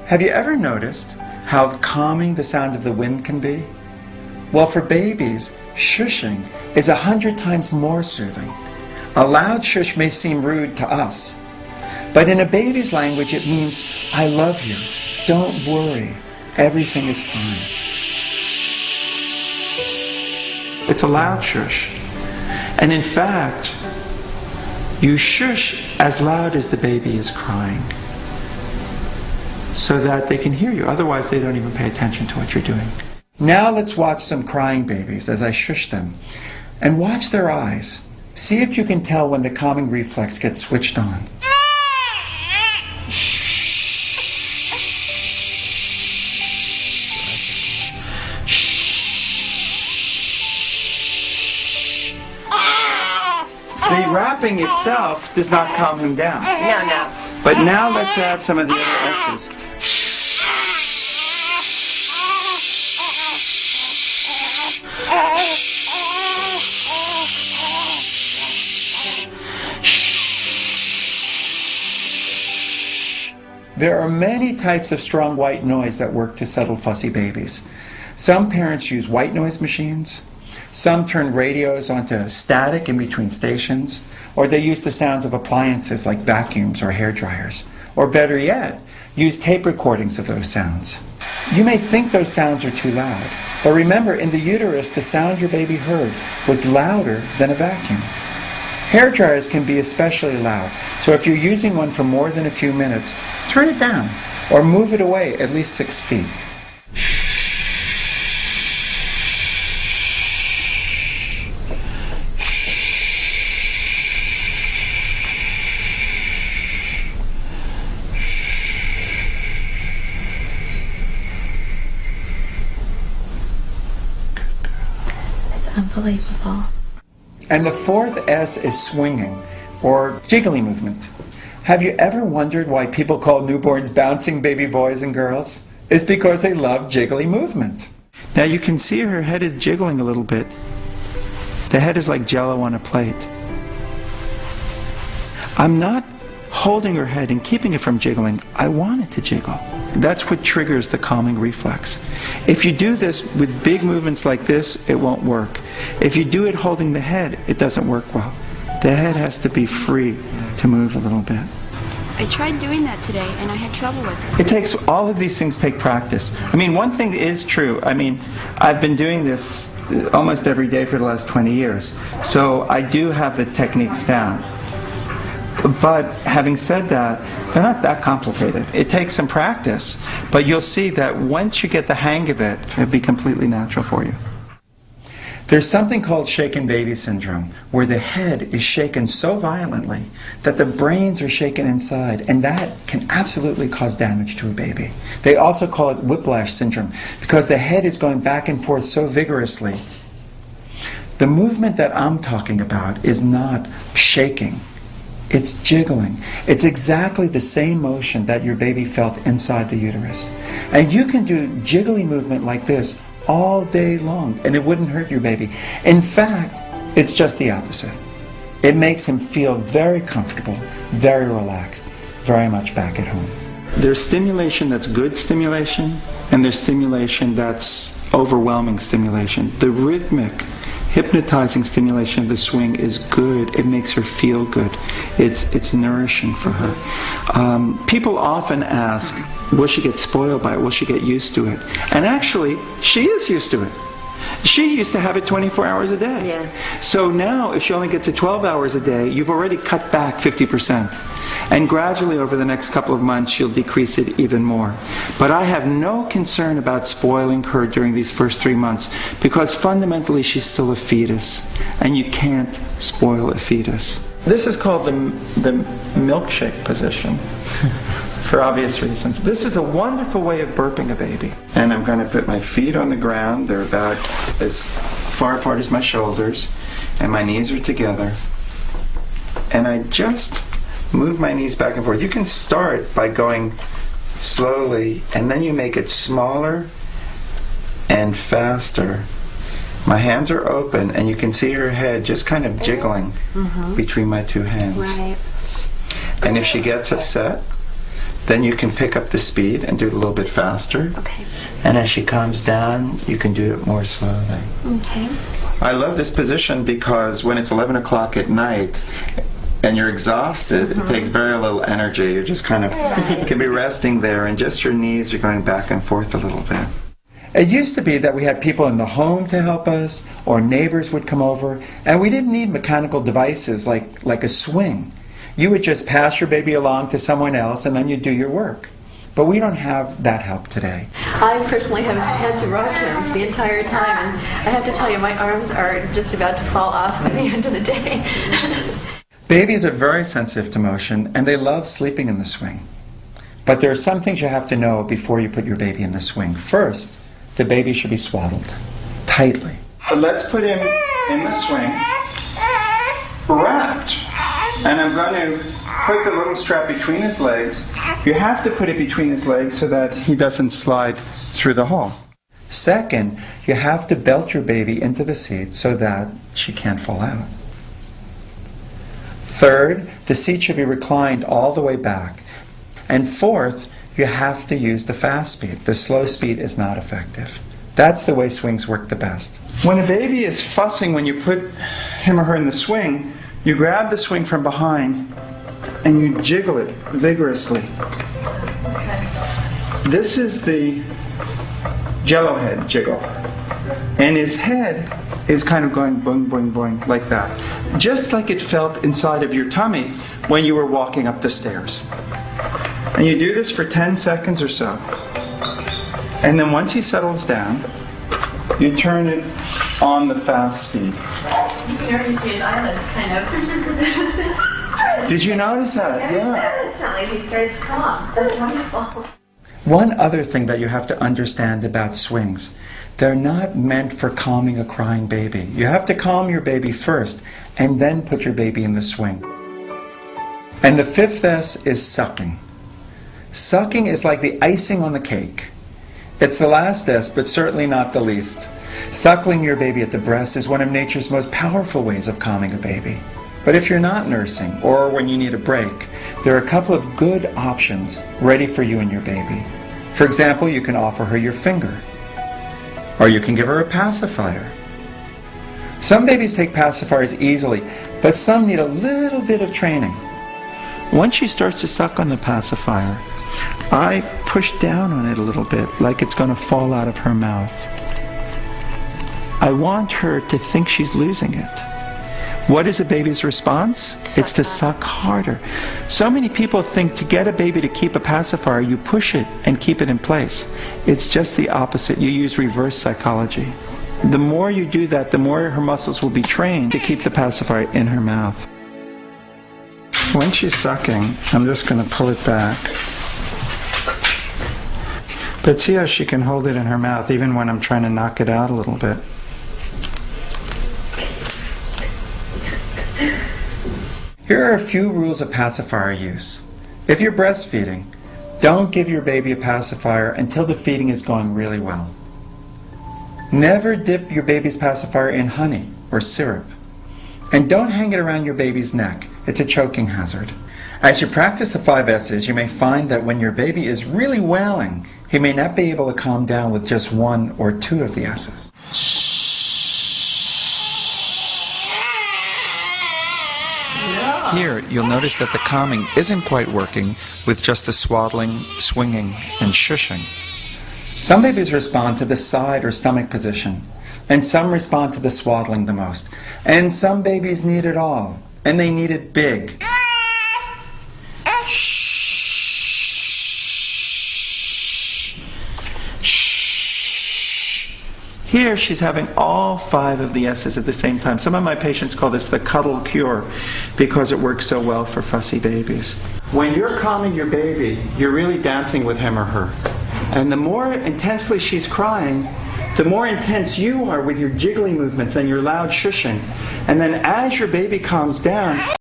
Have you ever noticed how calming the sound of the wind can be? Well, for babies, shushing is 100 times more soothing. A loud shush may seem rude to us, but in a baby's language it means, I love you, don't worry, everything is fine. It's a loud shush. And in fact, you shush as loud as the baby is crying, so that they can hear you. Otherwise, they don't even pay attention to what you're doing. Now let's watch some crying babies as I shush them. And watch their eyes. See if you can tell when the calming reflex gets switched on. The rapping itself does not calm him down. No. But now let's add some of the other S's. There are many types of strong white noise that work to settle fussy babies. Some parents use white noise machines. Some turn radios onto static in between stations, or they use the sounds of appliances like vacuums or hair dryers. Or better yet, use tape recordings of those sounds. You may think those sounds are too loud, but remember, in the uterus, the sound your baby heard was louder than a vacuum. Hair dryers can be especially loud, so if you're using one for more than a few minutes, turn it down, or move it away at least 6 feet. Unbelievable. And the fourth S is swinging, or jiggly movement. Have you ever wondered why people call newborns bouncing baby boys and girls? It's because they love jiggly movement. Now you can see her head is jiggling a little bit. The head is like jello on a plate. I'm not holding her head and keeping it from jiggling. I want it to jiggle. That's what triggers the calming reflex. If you do this with big movements like this, it won't work. If you do it holding the head, it doesn't work well. The head has to be free to move a little bit. I tried doing that today and I had trouble with it. All of these things take practice. I mean, one thing is true. I mean, I've been doing this almost every day for the last 20 years. So I do have the techniques down. But having said that, they're not that complicated. It takes some practice, but you'll see that once you get the hang of it, it'll be completely natural for you. There's something called shaken baby syndrome, where the head is shaken so violently that the brains are shaken inside, and that can absolutely cause damage to a baby. They also call it whiplash syndrome, because the head is going back and forth so vigorously. The movement that I'm talking about is not shaking. It's jiggling. It's exactly the same motion that your baby felt inside the uterus. And you can do jiggly movement like this all day long, and it wouldn't hurt your baby. In fact, it's just the opposite. It makes him feel very comfortable, very relaxed, very much back at home. There's stimulation that's good stimulation, and there's stimulation that's overwhelming stimulation. The rhythmic, hypnotizing stimulation of the swing is good. It makes her feel good. It's nourishing for her. People often ask, will she get spoiled by it? Will she get used to it? And actually, she is used to it. She used to have it 24 hours a day. Yeah. So now, if she only gets it 12 hours a day, you've already cut back 50%. And gradually, over the next couple of months, you'll decrease it even more. But I have no concern about spoiling her during these first 3 months, because fundamentally, she's still a fetus, and you can't spoil a fetus. This is called the milkshake position. For obvious reasons. This is a wonderful way of burping a baby. And I'm going to put my feet on the ground. They're about as far apart as my shoulders, and my knees are together. And I just move my knees back and forth. You can start by going slowly, and then you make it smaller and faster. My hands are open, and you can see her head just kind of jiggling between my two hands. Right. And if she gets upset, then you can pick up the speed and do it a little bit faster. Okay. And as she calms down, you can do it more slowly. Okay. I love this position because when it's 11 o'clock at night and you're exhausted, it takes very little energy. You're just kind of, you can be resting there and just your knees are going back and forth a little bit. It used to be that we had people in the home to help us, or neighbors would come over, and we didn't need mechanical devices like a swing. You would just pass your baby along to someone else and then you'd do your work. But we don't have that help today. I personally have had to rock him the entire time, and I have to tell you, my arms are just about to fall off by the end of the day. Babies are very sensitive to motion, and they love sleeping in the swing. But there are some things you have to know before you put your baby in the swing. First, the baby should be swaddled tightly. But let's put him in the swing, wrapped. And I'm going to put the little strap between his legs. You have to put it between his legs so that he doesn't slide through the hole. Second, you have to belt your baby into the seat so that she can't fall out. Third, the seat should be reclined all the way back. And fourth, you have to use the fast speed. The slow speed is not effective. That's the way swings work the best. When a baby is fussing when you put him or her in the swing, you grab the swing from behind and you jiggle it vigorously. This is the jello head jiggle. And his head is kind of going boing, boing, boing, like that. Just like it felt inside of your tummy when you were walking up the stairs. And you do this for 10 seconds or so. And then once he settles down, you turn it on the fast speed. You can already see his eyelids, kind of. Did you notice that? Yeah. Instantly, he started to calm. That's wonderful. One other thing that you have to understand about swings, they're not meant for calming a crying baby. You have to calm your baby first and then put your baby in the swing. And the fifth S is sucking. Sucking is like the icing on the cake. It's the last S, but certainly not the least. Suckling your baby at the breast is one of nature's most powerful ways of calming a baby. But if you're not nursing, or when you need a break, there are a couple of good options ready for you and your baby. For example, you can offer her your finger, or you can give her a pacifier. Some babies take pacifiers easily, but some need a little bit of training. Once she starts to suck on the pacifier, I push down on it a little bit, like it's going to fall out of her mouth. I want her to think she's losing it. What is a baby's response? It's to suck harder. So many people think to get a baby to keep a pacifier, you push it and keep it in place. It's just the opposite. You use reverse psychology. The more you do that, the more her muscles will be trained to keep the pacifier in her mouth. When she's sucking, I'm just going to pull it back. But see how she can hold it in her mouth even when I'm trying to knock it out a little bit. Here are a few rules of pacifier use. If you're breastfeeding, don't give your baby a pacifier until the feeding is going really well. Never dip your baby's pacifier in honey or syrup. And don't hang it around your baby's neck. It's a choking hazard. As you practice the 5 S's, you may find that when your baby is really wailing, he may not be able to calm down with just 1 or 2 of the S's. Here, you'll notice that the calming isn't quite working with just the swaddling, swinging, and shushing. Some babies respond to the side or stomach position, and some respond to the swaddling the most. And some babies need it all, and they need it big. Here she's having all 5 of the S's at the same time. Some of my patients call this the cuddle cure because it works so well for fussy babies. When you're calming your baby, you're really dancing with him or her. And the more intensely she's crying, the more intense you are with your jiggly movements and your loud shushing. And then as your baby calms down,